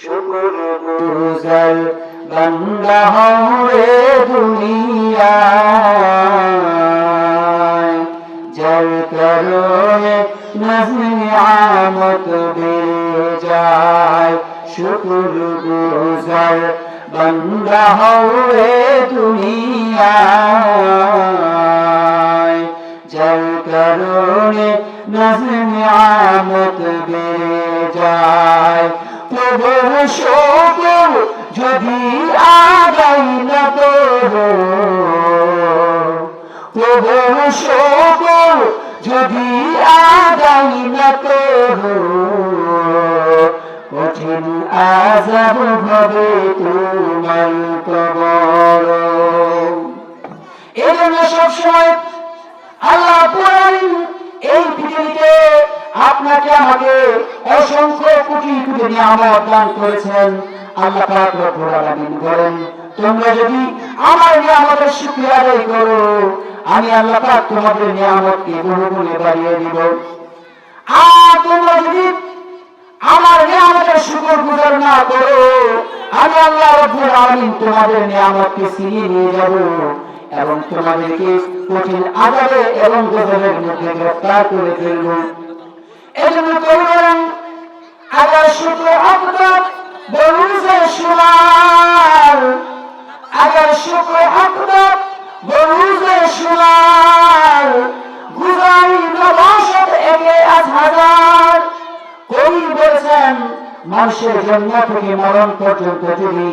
শুকরগুজার বান্দা হয়ে দুনিয়ায়, যার কারণে নিয়ামত বেড়ে যায়। শুকরগুজার বান্দা হয়ে দুনিয়ায়, যার কারণে নিয়ামত বেড়ে যায়। প্রভুর শুকর যদি আদায় না করো, প্রভুর শুকর যদি আদায় না করো, কঠিন আযাব হবে তোমার কবর। এজন্য সবসময় আল্লাহ রাব্বুল আলামিন এই পৃথিবীতে আপনাকে আমাকে অসংখ্য কোটি কোটি নিয়ামত দান করেছেন। আল্লাহ পাক রব্বুল আলামিন বলেন, তোমরা যদি আমার নিয়ামতের শুকরিয়া আদায় করো, আমি আল্লাহ পাক তোমাদের নিয়ামতকে বহুগুণে বাড়িয়ে দিব। আর তোমরা যদি আমার নিয়ামতের শুকরগুজার না করো, আমি আল্লাহ রাব্বুল আলামিন তোমাদের নিয়ামতকে ছিনিয়ে নিয়ে যাব এবং তোমাদেরকে কঠিন আযাবে এবং গজবের মধ্যে গ্রেফতার করে ফেলব। এজন্য বলেন, আগার শুক্র হকদার বরুজে সুমার, আগার শুক্র হকদার বরুজে সুমার, গুজাই নবাসত একে 1000। কবি বলেছেন, মানুষের জন্ম থেকে মরণ পর্যন্ত যদি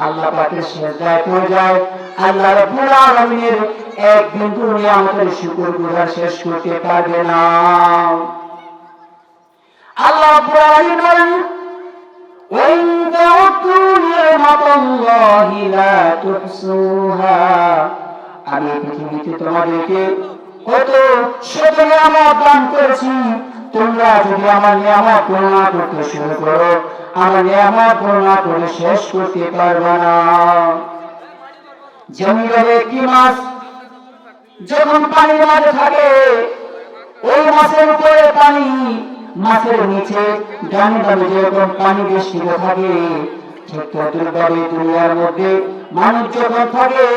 আল্লাহ পাকের সিজদায় পড়ে যায়, আল্লাহ রাব্বুল আলামিনের এক বিন্দু নিয়ামতের শুকরগুজার শেষ করতে পারবে না। আল্লাহ রাব্বুল আলামিন বলেন, ওয়া ইন তাউদ্দু নি'মাতাল্লাহি লা তুহসুহা। আমি পৃথিবীতে তোমাদেরকে কত শত নিয়ামত দান করেছি, তোমরা যদি আমার নিয়ামত গণনা করতে শুরু করো, আমার নিয়ামত গণনা করে শেষ করতে পারবে না। যেমনভাবে একটি মাছ যখন পানির মাঝে থাকে, ওই মাছের উপরে পানি, মাছের নিচে ডানে বামে যেরকম পানি বেষ্টিত থাকে, ঠিক তদ্রুপভাবে দুনিয়ার মধ্যে মানুষ যখন থাকে,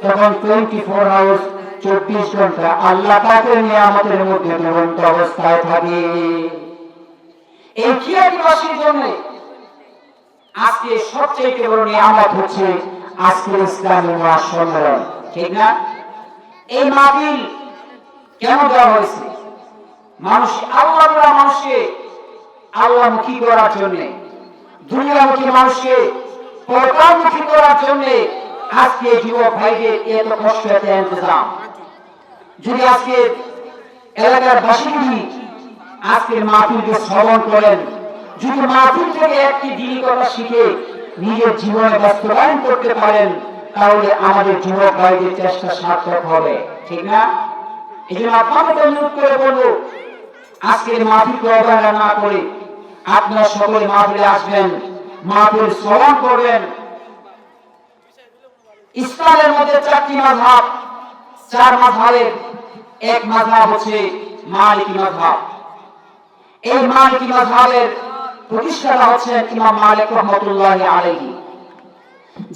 তখন 24 আওয়ার্স 24 ঘন্টা আল্লাহ পাকের নিয়ামতের মধ্যে ডুবন্ত অবস্থায় থাকে। এই খিয়াতিবাসীর জন্য আজকে সবচেয়ে বড় নিয়ামত হচ্ছে আজকের ইসলামী মহাসম্মেলন, ঠিক না? এই মাহফিল কেন দেওয়া হয়েছে? মানুষ আল্লাহওয়ালা মানুষকে আল্লাহমুখী করার জন্য, দুনিয়ামুখী মানুষকে পরকালমুখী করার জন্য আজকে যুবক ভাইদের এত কষ্ট, এত ইন্তজাম। যদি আজকে এলাকার বাসিন্দা আজকের মাহফিলকে শ্রবণ করেন, যদি মাহফিল থেকে একটি দিনী কথা শিখে নিজের জীবনে বাস্তবায়ন করতে পারেন, তাহলে আমাদের যুবক ভাইদের চেষ্টা সার্থক হবে, ঠিক না? এই জন্য আপনাকে অনুরোধ করে বলবো, আজকের মাহফিলকে অবহেলা না করে আপনারা সকলে মাহফিলে আসবেন, মাহফিল শ্রবণ করবেন। ইসলামের মধ্যে 4টি মাযহাব, 4 মাযহাবের এক মাযহাব হচ্ছে মালিকি মাযহাব। এই মালিকি মাযহাবের প্রতিষ্ঠাতা হচ্ছেন ইমাম মালিক রাহমাতুল্লাহি আলাইহি।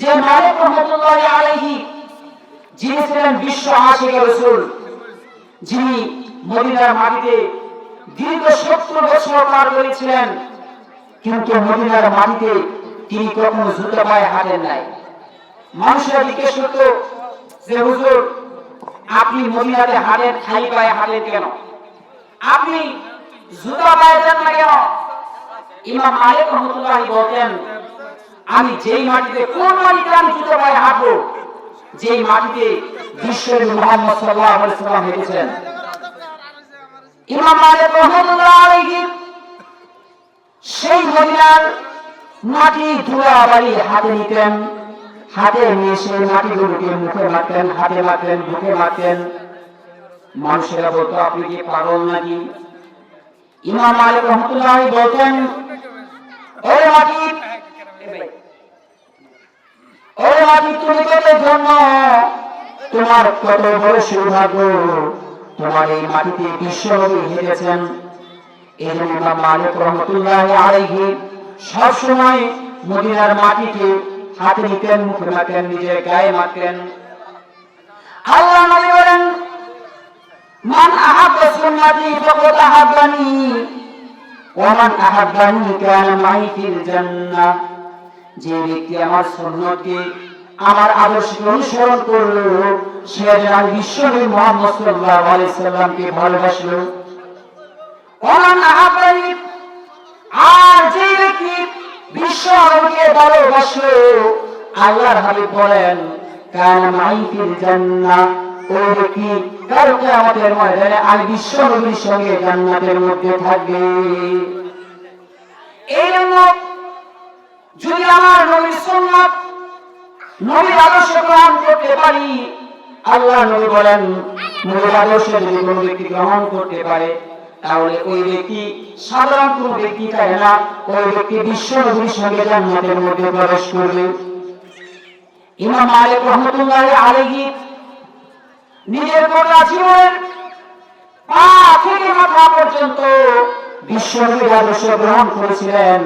যে মালিক রাহমাতুল্লাহি আলাইহি, যিনি ছিলেন বিশ্ব আশিকে রাসূল, যিনি মদিনার মাটিতে দীর্ঘ 70 বছর পার করেছিলেন, কিন্তু মদিনার মাটিতে তিনি কখনো জুতা পায়ে হাঁটেন নাই। মানুষরা জিজ্ঞেস করত যে হুজুর, আপনি মদিনাতে হাঁটেন, খালি পায়ে হাঁটেন কেন? আপনি জুতা পায়ে যান না কেন? ইমাম মালিক রাহমাতুল্লাহি বলতেন, আমি যেই মাটিতে, কোন মাটিতে আমি জুতা পায়ে হাঁটবো, যেই মাটিতে বিশ্বনবী মুহাম্মদ সাল্লাল্লাহু আলাইহি ওয়াসাল্লাম হেঁটেছেন। ইমাম মালিক রাহমাতুল্লাহি আলাইহি সেই মদিনার মাটি ধুলা বালি হাতে নিতেন, হাতে নিয়ে সেই মাটিগুলোকে মুখে মাখতেন, হাতে মাখতেন, বুকে মাখতেন। মানুষেরা বলতো, আপনি কি পাগল নাকি? ইমাম মালিক রাহমাতুল্লাহি বলতেন, ওরে মাটি, ওরে মাটি, তুমি কত ধন্য, তোমার কত বড় সৌভাগ্য, তোমার এই মাটিতে বিশ্বনবী হেঁটেছেন। এই জন্য ইমাম মালিক রাহমাতুল্লাহি আলাইহি সব সময় মদিনার মাটিকে হাতে নিতেন, মুখে মাখতেন, নিজের গায়ে মাখতেন। আল্লাহ নবী বলেন, মান আহাব্বা সুন্নতি ফাকাদ আহাব্বানি ওয়া মান আহাব্বানি কানা মাই ফিল জান্নাহ। যে ব্যক্তি আমার সুন্নতকে, আমার আদর্শকে অনুসরণ করলো, সে যেন বিশ্বনবী মুহাম্মদ সাল্লাল্লাহু আলাইহি সাল্লামকে ভালোবাসলো। ওয়া মান আহাব্বানি, আর যে ব্যক্তি বিশ্বনবীকে ভালোবাসলো, আল্লাহর হাবিব বলেন কানা মাই ফিল জান্নাহ, ওই ব্যক্তি কাল কিয়ামতের ময়দানে আমি বিশ্বনবীর সঙ্গে জান্নাতের মধ্যে থাকবে। এই জন্য যদি আমার নবীর সুন্নাত, নবীর আদর্শ গ্রহণ করতে পারি, আল্লাহ নবী বলেন নবীর আদর্শ যদি কোনো ব্যক্তি গ্রহণ করতে পারে, তাহলে ওই ব্যক্তি সাধারণ কোন ব্যক্তি চায় না, ওই ব্যক্তি বিশ্বনবীর সঙ্গে জান্নাতের মধ্যে প্রবেশ করবে। ইমাম মালিক রাহমাতুল্লাহি আলাইহি নিজের গোটা জীবনের পা থেকে মাথা পর্যন্ত বিশ্বনবীর আদর্শ গ্রহণ করেছিলেন,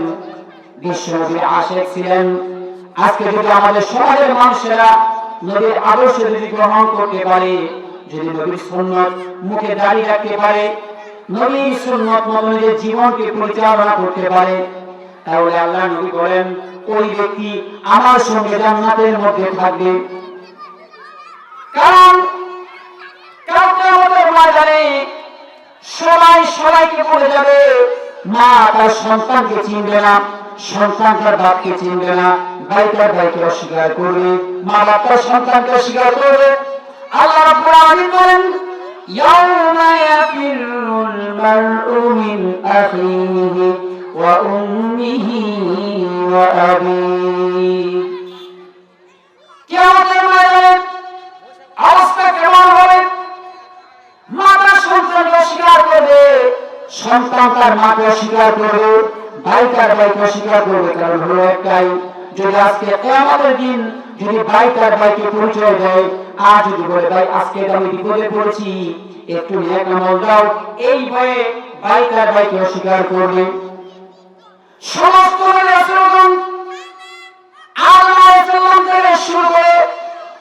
বিশ্বনবীর আশিক ছিলেন। আজকে যদি আমাদের সমাজের মানুষেরা নবীর আদর্শ যদি গ্রহণ করতে পারে, যদি নবীর সুন্নাত মুখে দাঁড়িয়ে রাখতে পারে, নবীর সুন্নাত মতে জীবনকে পরিচালনা করতে পারে, তাহলে আল্লাহ নবী বলেন ওই ব্যক্তি আমার সঙ্গে জান্নাতের মধ্যে থাকবে। কারণ কিয়ামতের ময়দানে সবাই সবাইকে বলে যাবে, মা তার সন্তানকে চিনবে না, সন্তান তার বাপকে চিনবে না, ভাই তার ভাইকে অস্বীকার করবে, মা বাপ তার সন্তানকে অস্বীকার করবে। আল্লাহ রাব্বুল আলামিন বলেন ইয়াউমা ইয়াফিরুল মারউ মিন আখিহি ওয়া উম্মিহি ওয়া আবিহি। কিয়ামতের ময়দানে অবস্থা কেমন হবে? মা তার সন্তানকে অস্বীকার করবে, সন্তান তার মাকে অস্বীকার করবে, ভাই তার ভাইকে অস্বীকার করবে। কারণ হলো একটাই, যদি আজকে কিয়ামতের দিন যদি ভাই তার ভাইকে পরিচয় দেয়, আর যদি বলে ভাই আজকে আমি বিপদে পড়েছি, একটু নেক আমল দাও, এই ভয়ে ভাই তার ভাইকে অস্বীকার করবে। সমস্ত রাসূলগণ আদম আলাইহিস সালাম থেকে শুরু করে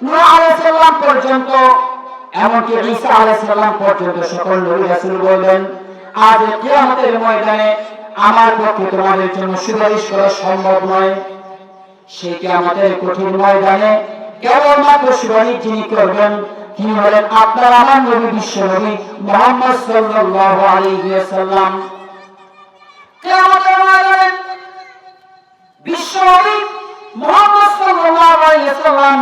নূহ আলাইহিস সালাম পর্যন্ত, এমনকি ঈসা আলাইহিস সালাম পর্যন্ত সকল নবী রাসূল বললেন আজ কিয়ামতের ময়দানে আমার পক্ষে তোমাদের জন্য সুপারিশ করা সম্ভব নয়। সেই কিয়ামতের কঠিন ময়দানে কেবলমাত্র সুপারিশ যিনি করবেন, তিনি হলেন আপনার আমার নবী বিশ্বনবী মুহাম্মদ সাল্লাল্লাহু আলাইহি ওয়াসাল্লাম। কিয়ামতের ময়দানে বিশ্বনবী মুহাম্মদ সাল্লাল্লাহু আলাইহি ওয়াসাল্লাম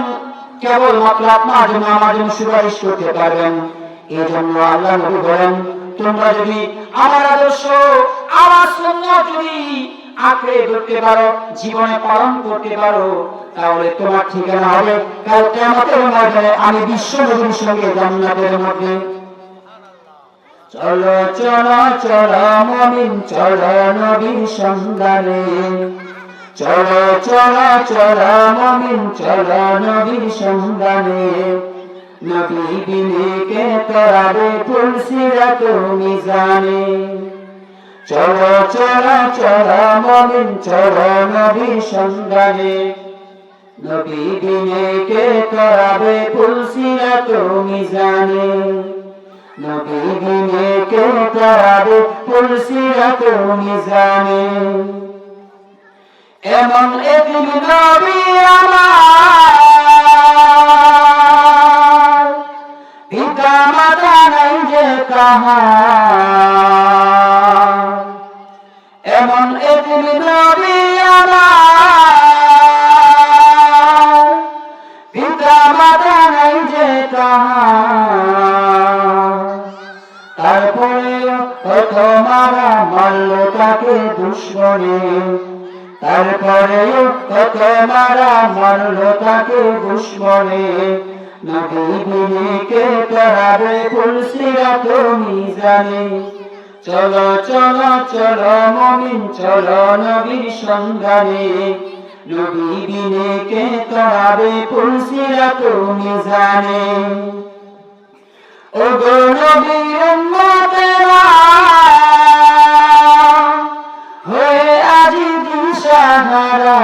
কেবলমাত্র আপনার জন্য আমার জন্য সুপারিশ করতে পারবেন। এই জন্য আল্লাহ নবী বলেন তোমরা যদি আমার আদর্শ, আমার সুন্নাত যদি আঁকড়ে ধরতে পারো, জীবনে পালন করতে পারো, তাহলে তোমার ঠিকানা হবে কাল কিয়ামতের ময়দানে আমি বিশ্বনবীর সঙ্গে জান্নাতের মধ্যে। চলো চলো চলো মুমিন চলো নবীর সন্ধানে, চলো চলো চলো মুমিন চলো নবীর সন্ধানে, নবী বিনে কে তরাবে তুলসিরাত মিজানে। চলো চলো চলো মুমিন চলো নবীর সন্ধানে, নবী বিনে কে তরাবে তুলসিরাত মিজানে, নবী বিনে কে তরাবে তুলসিরাত মিজানে। এমন এক নবী আমার, পিতা মাতা নাই যে কাহার। এমন এক নবী আমার, পিতা মাতা নাই যে কাহার। তারপরে কত মারা মারল তাকে দুশমনে, তারপরেও কত মারা মারল তাকে দুশমনে, নবী বিনে কে তরাবে তুলসিরাত মিজানে। চলো চলো চলো মুমিন চলো নবীর সন্ধানে, নবী বিনে কে তরাবে তুলসিরাত মিজানে। ওগো নবীর উম্মতেরা হয়ে আজি দিশা দিশাহারা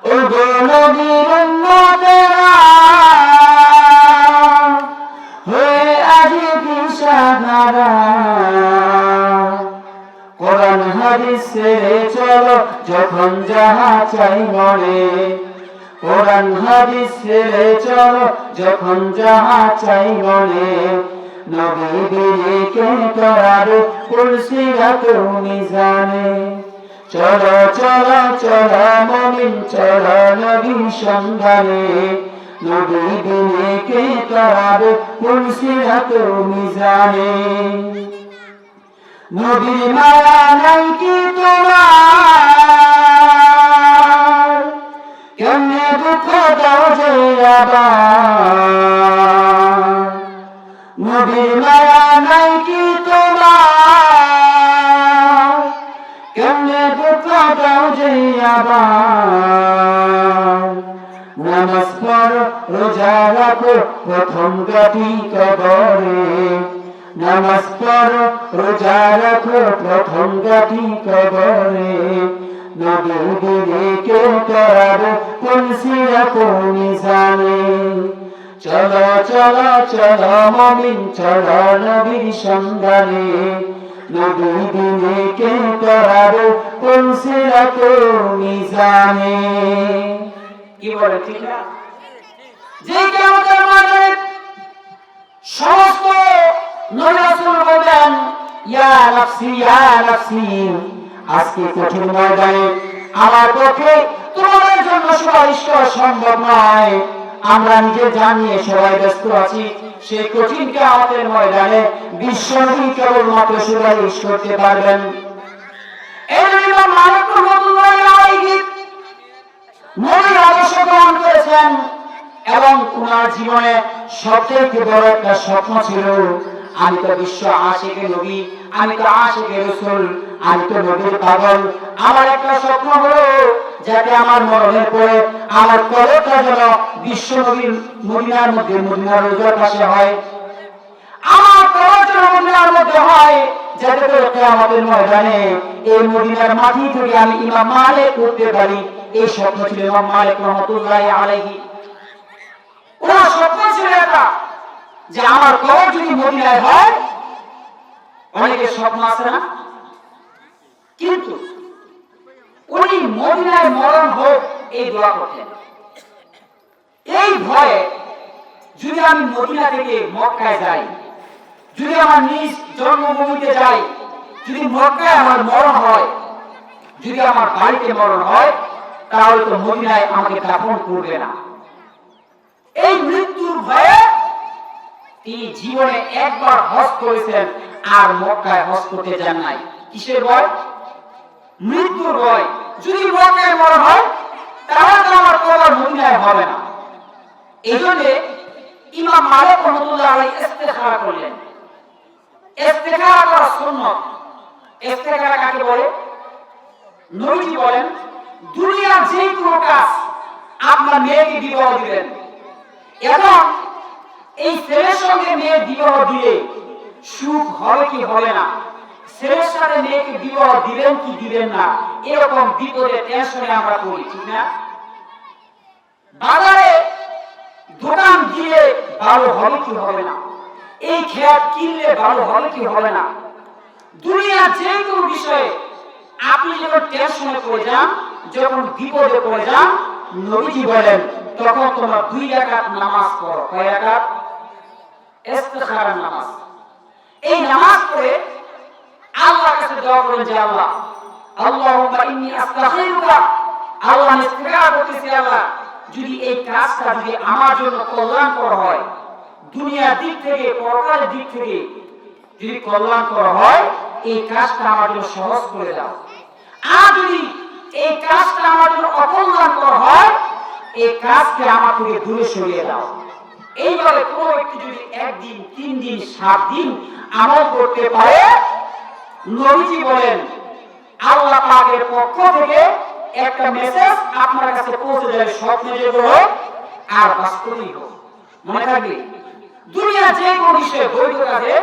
ও গো নবীর উম্মতেরা হয়ে আজ দিশাহারা কোরআন হাদিস ছেড়ে চলো যখন যাহা চাই মনে কোরআন হাদিস ছেড়ে চলো যখন যাহা চাই মনে নবী দিকে করার পুলসিরাত মিজানে চলো চলো চলো মুমিন চলো নবীর সন্ধানে নবী দিকে করার পুলসিরাত মিজানে নবীর মায়া নাই কি তোমার কেমনে দুঃখ দাও যে আবার নবীর মায়া নাই কি তোমার কেমনে দুঃখ দাও যে আবার নামাজ পড়ো রোজা রাখো প্রথম গাঠি কবরে নামাজ পড়ো রোজা রাখো প্রথম গাঠি কবরে নবী দিকে করার পুলসিরাত মিজানে চলো চলো চলো মুমিন চলো নবীর সন্ধানে নবী দিকে করার পুলসিরাত মিজানে কি বলে ঠিক না যে কিয়ামতের মাঠে সমস্ত নবী রাসূল বলেন ইয়া নাফসি আজকে কঠিন ময়দানে আমার পক্ষে তোমাদের জন্য সুপারিশ করা সম্ভব নয় আমরা নিজে জানিয়ে সবাই ব্যস্ত আছি সেই কঠিন কিয়ামতের ময়দানে বিশ্বনবী কেবলমাত্র সুপারিশ করতে পারবেন এই ইমাম মালিক রাহমাতুল্লাহি আলাইহি নবীর আদর্শ গ্রহণ করেছেন এবং ওনার জীবনে সবচেয়ে বড় একটা স্বপ্ন ছিল আমি তো বিশ্ব আশিকে নবী আমি তো আশিকে রাসূল আমি তো নবীর পাগল আমার একটা স্বপ্ন হলো যাতে আমার মরণের পরে আমার কবরটা যেন বিশ্ব নবীর মদিনার মধ্যে মদিনার রোজার পাশে হয় আমার কবর যেন মদিনার মধ্যে হয় যাতে করে কিয়ামতের ময়দানে এই মদিনার মাটি থেকে আমি ইমাম মালিক করতে পারি এই স্বপ্ন ছিল ইমাম মালিক রাহমাতুল্লাহি আলাইহি ওনার স্বপ্ন ছিল এটা যে আমার কবর যদি মদিনায় হয় অনেকের স্বপ্ন আছে না কিন্তু উনি মদিনায় মরণ হোক এই দোয়া করতেন এই ভয়ে যদি আমি মদিনা থেকে মক্কায় যাই যদি আমার নিজ জন্মভূমিতে যাই যদি মক্কায় আমার মরণ হয় যদি আমার বাড়িতে মরণ হয় তাহলে তো মদিনায় আমাকে দাফন করবে না এই মৃত্যুর ভয়ে তিনি জীবনে একবার হজ করেছেন আর মক্কায় হজ করতে যান নাই কিসের ভয় মৃত্যুর ভয় যদি মক্কায় মরণ হয় তাহলে তো আমার কবর মদিনায় হবে না এইজন্য ইমাম মালিক রাহমাতুল্লাহি আলাইহি ইস্তিখারা করলেন ইস্তিখারা করা সুন্নাত ইস্তিখারা কাকে বলে নবীজি বলেন দুনিয়ার যে কোনো কাজ আপনার মেয়েকে বিবাহ দিবেন এবং এই ছেলের সঙ্গে মেয়ে বিবাহ দিলে সুখ হবে কি হবে না ছেলের সাথে মেয়েকে বিবাহ দিবেন কি দিবেন না এরকম বিপদে টেনশনে আমরা পড়ি ঠিক না বাজারে দোকান দিয়ে ভালো হবে কি হবে না এই খেত কিনলে ভালো হবে কি হবে না দুনিয়া যে কোনো বিষয়ে আপনি যখন টেনশনে পড়ে যান যখন বিপদে পড়ে যান নবীজি বলেন তখন তোমরা 2 রাকাত নামাজ পড়ো কয় রাকাত ইস্তিখারা নামাজ এই নামাজ পড়ে আল্লাহর কাছে দোয়া করেন যে আল্লাহ আল্লাহুম্মা ইন্নী আস্তাগফিরুকা আল্লাহ ইস্তিগফার করতেছি আল্লাহ যদি এই কাজটা যদি আমার জন্য কল্যাণকর হয় দুনিয়ার দিক থেকে পরকালের দিক থেকে যদি কল্যাণকর হয় এই কাজটা আমার জন্য সহজ করে দাও আর যদি এই কাজটা আমার জন্য অকল্যাণকর হয় এই কাজকে আমার থেকে দূরে সরিয়ে দাও এইভাবে কোনো ব্যক্তি যদি 1 দিন 3 দিন 7 দিন আমল করতে পারে নবীজি বলেন আল্লাহ পাকের পক্ষ থেকে একটা মেসেজ আপনার কাছে পৌঁছে যাবে স্বপ্নে যেগুলো আর বাস্তবেই হোক মনে থাকবে দুনিয়া যে কোনো বিষয়ে বৈধ কাজে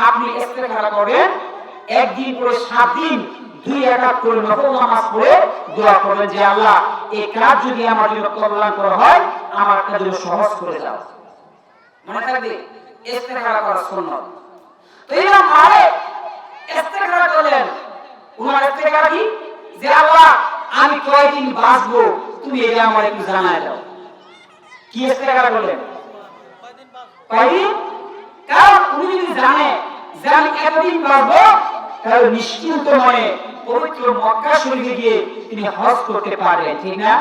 আপনি ইস্তেখারা করেন 1 দিন করে 7 দিন দুই রাকাত করে নফল নামাজ পড়ে দোয়া করবেন যে আল্লাহ এই কাজ যদি আমার জন্য কল্যাণকর হয় আমার কাজ সহজ করে দাও। মনে থাকবে ইস্তেখারা করা সুন্নাত। তো ইমাম মালিক ইস্তেখারা করলেন। উনার ইস্তেখারা কি যে আল্লাহ আমি কয়দিন বাঁচবো তুমি এটা আমার একটু জানায় দাও। কি ইস্তেখারা করলেন? কয়দিন? কারণ উনি যদি জানে যে আমি এতদিন বাঁচবো তাহলে নিশ্চিন্ত মনে পবিত্র মক্কা শরীফে গিয়ে তিনি হজ করতে পারবেন, ঠিক না?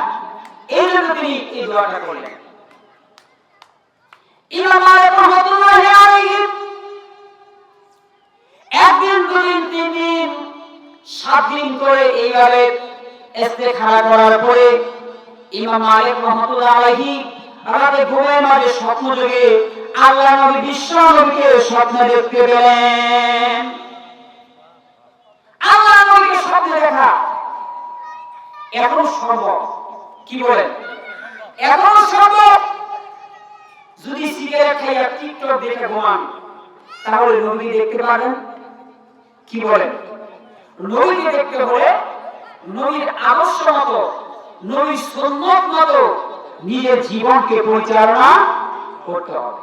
এই জন্য তিনি এই দোয়াটা করলেন। ইমাম মালিক রাহমাতুল্লাহি আলাইহি একদিন, দুদিন, 3 দিন, 7 দিন করে এইভাবে ইস্তেখারা করার পরে ইমাম মালিক রাহমাতুল্লাহি আলাইহি রাতে ঘুমের মাঝে স্বপ্ন যোগে আল্লাহ নবী বিশ্ব নবীকে স্বপ্নে দেখতে পেলেন। আল্লাহ নবীকে স্বপ্নে দেখা এখনো সম্ভব। কি বলেন? এখনো সম্ভব। যদি সিগারেট খাইয়া টিকটক দেখে ঘুমান তাহলে নবী দেখতে পারেন? কি বলেন? নবীকে দেখতে হলে নবীর আদর্শ মতো, নবীর সুন্নাত মতো নিজের জীবনকে পরিচালনা করতে হবে।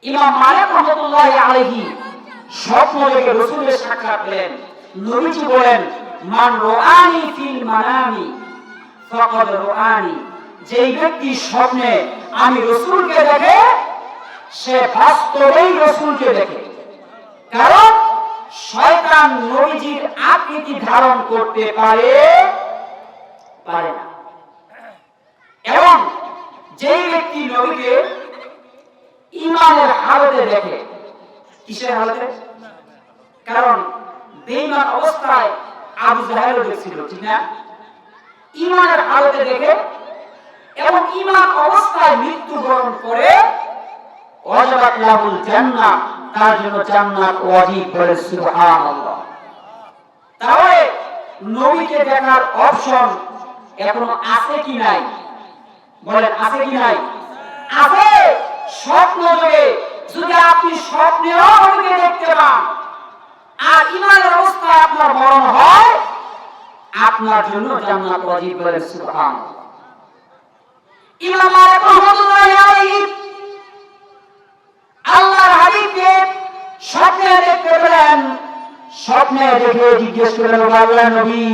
ইমাম মালিক রাহমাতুল্লাহি আলাইহি স্বপ্ন দেখে রাসূলের সাক্ষাৎ পেলেন। নবীজি বলেন মান রাআনি ফিল মানামি ফাকাদ রাআনি, যেই ব্যক্তি স্বপ্নে আমি রাসূলকে দেখে সে বাস্তবেই রাসূলকে দেখে। কারণ শয়তান নবীজির আকৃতি ধারণ করতে পারে না। এবং যেই ব্যক্তি নবীকে ঈমানের হালতে দেখে, কিসের হালতে? কারণ বেঈমান অবস্থায় আবু জাহেলও দেখছিল, ঠিক না? ঈমানের হালতে দেখে এবং ঈমান অবস্থায় মৃত্যুবরণ করে ওয়াজাবাত লাহুল জান্নাহ, তার জন্য জান্নাত ওয়াজিব। বলে সুবহানাল্লাহ। তাহলে নবীকে দেখার অপশন এখনো আছে কি নাই? বলেন আছে কি নাই? আছে। স্বপ্ন যোগে যদি আপনি স্বপ্নেও নবীকে দেখতে পান আর ঈমানের অবস্থায় আপনার মরণ হয় আপনার জন্য জান্নাত ওয়াজিব। বলে সুবহানাল্লাহ। ইমাম মালিক রাহমাতুল্লাহি আলাইহি আল্লাহর হাবিবকে স্বপ্নে দেখতে পেলেন। স্বপ্নে দেখে জিজ্ঞেস করলেন আল্লাহ নবী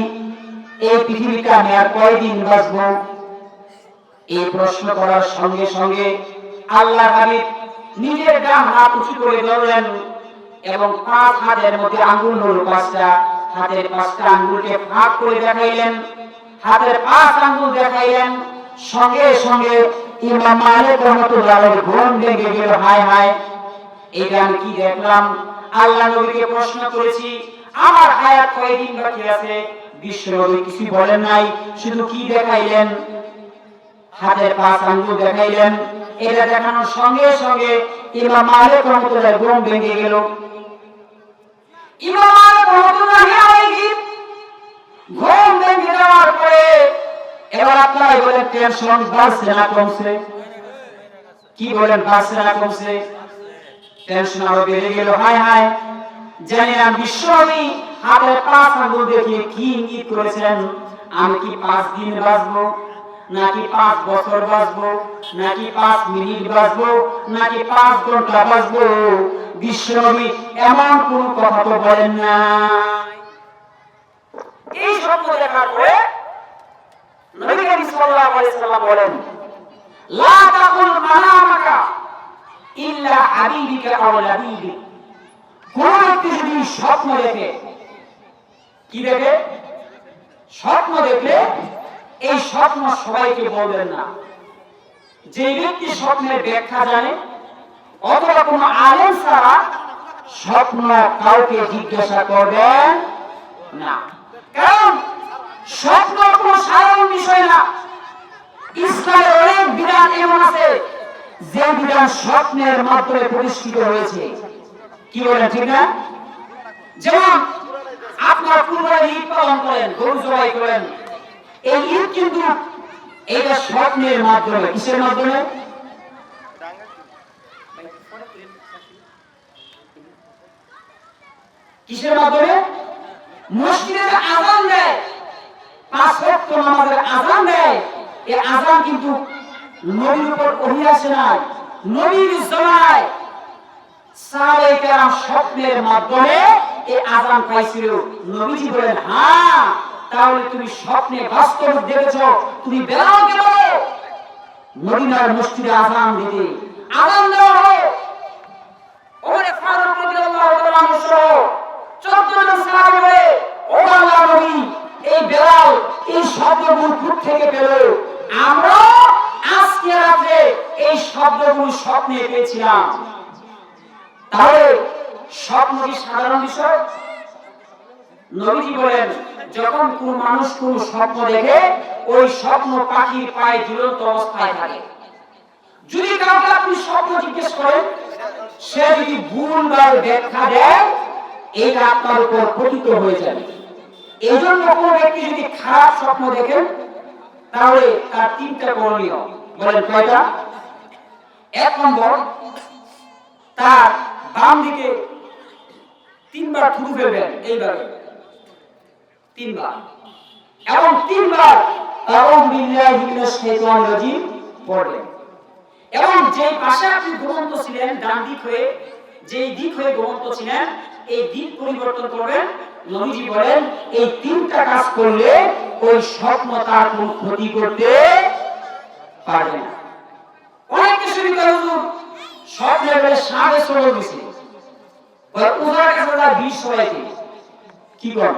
এই পৃথিবীতে আমি আর কয়দিন বাঁচবো? এই প্রশ্ন করার সঙ্গে সঙ্গে আল্লাহর হাবিব নিজের ডান হাত উঁচু করে ধরলেন এবং 5 হাতের মধ্যে আঙ্গুল হলো 5টা, হাতের 5টা আঙ্গুলকে ভাগ করে দেখাইলেন, হাতের 5 আঙ্গুল দেখাইলেন। সঙ্গে সঙ্গে ইমাম মালিক রাহমাতুল্লাহি আলাইহি ঘুম ভেঙে গেল। হায় হায়, এটা আমি কি দেখলাম? আল্লাহ নবীকে প্রশ্ন করেছি আমার হায়াত কয়দিন বাকি আছে, বিশ্ব নবী কিছু বলেন নাই, শুধু কি দেখাইলেন? হাতের 5 আঙ্গুল দেখাইলেন। এটা দেখানোর সঙ্গে সঙ্গে ইমাম মালিক রাহমাতুল্লাহি ঘুম ভেঙে গেল। ইমাম মালিক রাহমাতুল্লাহি আলাইহি ঘুম ভেঙে যাওয়ার পরে এবার আপনারা বলেন টেনশন বাড়ছে না কমছে? কি বলেন, বাড়ছে না কমছে? টেনশন আরো বেড়ে গেল। হায় হায়, জানি না বিশ্বনবী হাতের 5 আঙ্গুল দেখিয়ে কি ইঙ্গিত করেছেন? আমি কি 5 দিন বাঁচবো, নাকি 5 বছর বাঁচবো, নাকি 5 মিনিট বাঁচবো, নাকি 5 ঘন্টা বাঁচবো? বিশ্বনবী এমন কোন কথা তো বলেন না। এই স্বপ্ন দেখার পরে নবী করিম সাল্লাল্লাহু আলাইহি ওয়াসাল্লাম বলেন লা তাকুল মানামাকা ইল্লা হাবিবিকা আও লাবিবিক। কোন ব্যক্তি যদি স্বপ্ন দেখে, কি দেখে? স্বপ্ন দেখে এই স্বপ্ন সবাইকে বলবেন না। যে ব্যক্তি স্বপ্নের ব্যাখ্যা জানে অথবা কোন আলেম ছাড়া স্বপ্ন কাউকে জিজ্ঞাসা করবেন না। কারণ স্বপ্ন কোন সাধারণ বিষয় না। ইসলামের অনেক বিধান এমন আছে যে বিধান স্বপ্নের মাধ্যমে প্রতিষ্ঠিত হয়েছে। কি বলেন, ঠিক না? যেমন আপনার কুরবানি ঈদ পালন করেন, গরু জবাই করেন, এই ঈদ কিন্তু এটা স্বপ্নের মাধ্যমে। কিসের মাধ্যমে? কিসের মাধ্যমে? মসজিদে যে আযান দেয়, 5 ওয়াক্ত নামাজের আযান দেয়, এই আযান কিন্তু নবীর উপর ওহী আসে নাই। নবীর জামানায় সাহাবায়ে কেরাম স্বপ্নের মাধ্যমে এই আযান পাইছিল। নবীজি বলেন, হ্যাঁ, তাহলে তুমি স্বপ্নে বাস্তব দেখেছো, তুমি বেলালকে বলো মদিনার মসজিদে আযান দিতে। আযান দেওয়া হয়। ওমর ফারুক রাদিয়াল্লাহু তাআলা আনহু সহ 14 জন সাহাবী বলে, ও আল্লাহর নবী, এই বেলাল এই শব্দগুলো কোথা থেকে পেল? আমরা আজকে রাতে এই শব্দগুলো স্বপ্নে পেয়েছিলাম। তাহলে স্বপ্ন কি সাধারণ বিষয়? নবীজি বলেন, যখন কোন মানুষ কোন স্বপ্ন দেখে, ওই স্বপ্ন পাখির পায়ে ঝুলন্ত অবস্থায় থাকে। যদি কাউকে আপনি স্বপ্ন জিজ্ঞেস করেন, সে যদি ভুলভাল ব্যাখ্যা দেয়, এটা আপনার উপর পতিত হয়ে যাবে। এই জন্য কোন ব্যক্তি যদি খারাপ স্বপ্ন দেখেন, তাহলে তার 3টা করণীয়। বলেন কয়টা? 1 নম্বর, তার বাম দিকে 3 বার থুতু ফেলবেন, এইভাবে 3 বার, এবং 3 বার আউযু বিল্লাহি মিনাশ শাইতানির রাজিম পড়বেন। এবং যেই পাশে আপনি ঘুমন্ত ছিলেন, ডান দিক হয়ে, যেই দিক হয়ে ঘুমন্ত ছিলেন, এই দিক পরিবর্তন করবেন। নবীজি বলেন, এই 3টা কাজ করলে ওই স্বপ্ন তার কোনো ক্ষতি করতে পারবে না। অনেক কিছু হুজুর স্বপ্নে বলে সাড়ে চলে গেছে, ওই উজার কাছে যা বিষ সবাইকে কি করেন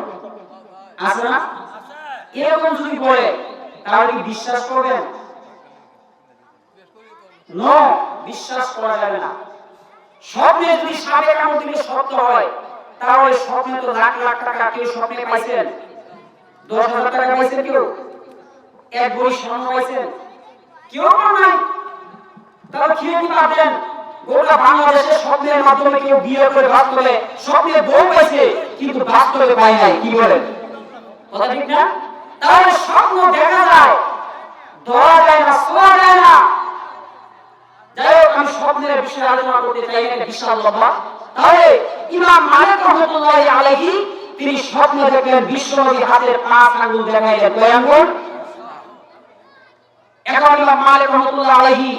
আছে না? এরকম যদি বলে, তাহলে কি বিশ্বাস করবেন? নো, বিশ্বাস করা যাবে না। স্বপ্নে যদি সাপে কামড় দিলে সত্য হয়, তাহলে স্বপ্নে তো লাখ লাখ টাকা কেউ স্বপ্নে পাইছেন, 10,000 টাকা পাইছেন, কেউ 1 ভরি স্বর্ণ পাইছেন, কেউ পান নাই। তাহলে কি কি পাবেন? গোটা বাংলাদেশে স্বপ্নের মাধ্যমে কেউ বিয়ে করে ভাত করে স্বপ্নে বউ পাইছে, কিন্তু বাস্তবে পায় নাই। কি বলেন? কথা ঠিক না? তাহলে স্বপ্ন দেখা যায়, ধরা যায় না, ছোঁয়া যায় না। যাই হোক, আমি স্বপ্নের বিষয়ে আলোচনা করতে চাই না, বিশাল লম্বা। তাহলে ইমাম মালিক রাহমাতুল্লাহি আলাইহি তিনি স্বপ্নে দেখলেন বিশ্বনবী হাতের 5 আঙ্গুল দেখাইলেন। কয় আঙ্গুল? এখন ইমাম মালিক রাহমাতুল্লাহি আলাইহি